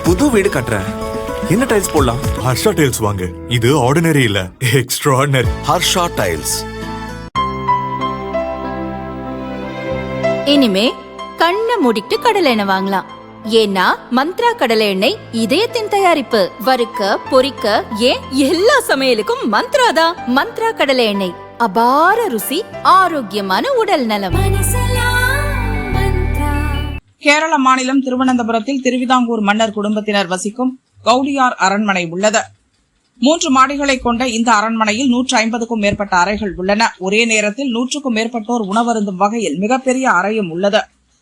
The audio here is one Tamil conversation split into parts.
புது வீடு கட்டுறேன். என்ன டைல்ஸ் போடலாம்? ஹர்ஷா டைல்ஸ் வாங்க. இது ஆர்டினரி இல்ல, எக்ஸ்ட்ராஆர்டினரி. ஹர்ஷா டைல்ஸ். இனிமே கண்ணை மூடிட்டு கடலை எண்ணெய் வாங்கலாம். ஏன்னா மந்த்ரா கடலை எண்ணெய் இதயத்தின் தயாரிப்பு. வறுக்க பொரிக்க ஏன் எல்லா சமையலுக்கும் மந்த்ரா தான். மந்த்ரா கடலை எண்ணெய், அபார ருசி, ஆரோக்கியமான உடல் நலம். கேரள மாநிலம் திருவனந்தபுரத்தில் திருவிதாங்கூர் மன்னர் குடும்பத்தினர் வசிக்கும் கவுடியார் அரண்மனை உள்ளது. 3 மாடிகளை கொண்ட இந்த அரண்மனையில் 150க்கும் மேற்பட்ட அறைகள் உள்ளன. ஒரே நேரத்தில் 100க்கும் மேற்பட்டோர் உணவருந்தும் வகையில் மிகப்பெரிய அறையும் உள்ளது.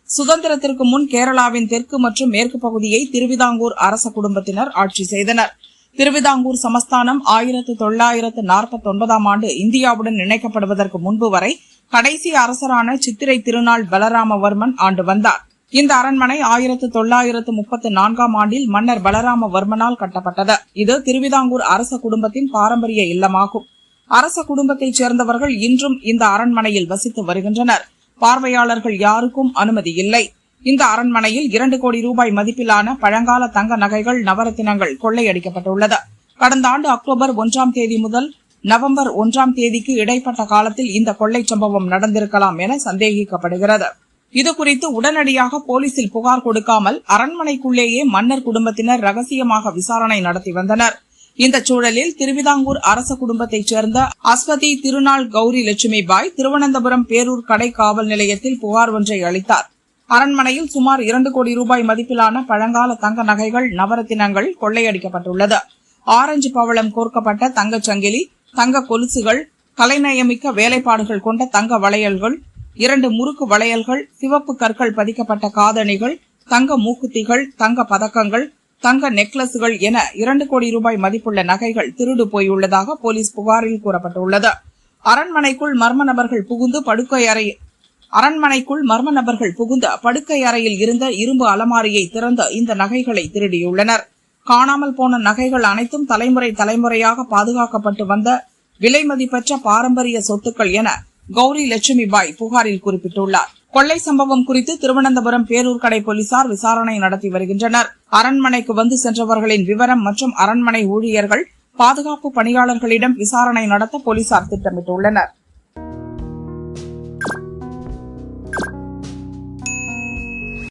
சுதந்திரத்திற்கு முன் கேரளாவின் தெற்கு மற்றும் மேற்கு பகுதியை திருவிதாங்கூர் அரச குடும்பத்தினர் ஆட்சி செய்தனர். திருவிதாங்கூர் சமஸ்தானம் 1949ஆம் ஆண்டு இந்தியாவுடன் இணைக்கப்படுவதற்கு முன்பு வரை கடைசி அரசரான சித்திரை திருநாள் பலராமவர்மன் ஆண்டு வந்தார். இந்த அரண்மனை 1934ஆம் ஆண்டில் மன்னர் பலராமவர்மனால் கட்டப்பட்டது. இது திருவிதாங்கூர் அரச குடும்பத்தின் பாரம்பரிய இல்லமாகும். அரச குடும்பத்தைச் சேர்ந்தவர்கள் இன்றும் இந்த அரண்மனையில் வசித்து வருகின்றனர். பார்வையாளர்கள் யாருக்கும் அனுமதி இல்லை. இந்த அரண்மனையில் 2 கோடி ரூபாய் மதிப்பிலான பழங்கால தங்க நகைகள், நவரத்தினங்கள் கொள்ளையடிக்கப்பட்டுள்ளது. கடந்த ஆண்டு அக்டோபர் 1ஆம் தேதி முதல் நவம்பர் 1ஆம் தேதிக்கு இடைப்பட்ட காலத்தில் இந்த கொள்ளை சம்பவம் நடந்திருக்கலாம் என சந்தேகிக்கப்படுகிறது. இதுகுறித்து உடனடியாக போலீசில் புகார் கொடுக்காமல் அரண்மனைக்குள்ளேயே மன்னர் குடும்பத்தினர் ரகசியமாக விசாரணை நடத்தி வந்தனர். இந்த சூழலில் திருவிதாங்கூர் அரச குடும்பத்தைச் சேர்ந்த அஸ்வதி திருநாள் கௌரி லட்சுமி பாய் திருவனந்தபுரம் பேரூர் கடை காவல் நிலையத்தில் புகார் ஒன்றை அளித்தார். அரண்மனையில் சுமார் 2 கோடி ரூபாய் மதிப்பிலான பழங்கால தங்க நகைகள், நவரத்தினங்கள் கொள்ளையடிக்கப்பட்டுள்ளது. ஆரஞ்சு பவளம் கோர்க்கப்பட்ட தங்கச்சங்கிலி, தங்க கொலுசுகள், கலைநயமிக்க வேலைப்பாடுகள் கொண்ட தங்க வளையல்கள், 2 முறுக்கு வளையல்கள், சிவப்பு கற்கள் பதிக்கப்பட்ட காதணிகள், தங்க மூக்குத்திகள், தங்க பதக்கங்கள், தங்க நெக்லஸுகள் என 2 கோடி ரூபாய் மதிப்புள்ள நகைகள் திருடு போயுள்ளதாக போலீஸ் புகாரில் கூறப்பட்டுள்ளது. அரண்மனைக்குள் மர்ம நபர்கள் புகுந்து படுக்கை அறையில் இருந்த இரும்பு அலமாரியை திறந்து இந்த நகைகளை திருடியுள்ளனர். காணாமல் போன நகைகள் அனைத்தும் தலைமுறையாக பாதுகாக்கப்பட்டு வந்த விலை மதிப்பற்ற பாரம்பரிய சொத்துக்கள் என கௌரி லட்சுமி பாய் புகாரில் குறிப்பிட்டுள்ளார். கொள்ளை சம்பவம் குறித்து திருவனந்தபுரம் பேரூர் கடை போலீசார் விசாரணை நடத்தி வருகின்றனர். அரண்மனைக்கு வந்து சென்றவர்களின் விவரம் மற்றும் அரண்மனை ஊழியர்கள், பாதுகாப்பு பணியாளர்களிடம் விசாரணை நடத்த போலீசார் திட்டமிட்டுள்ளனர்.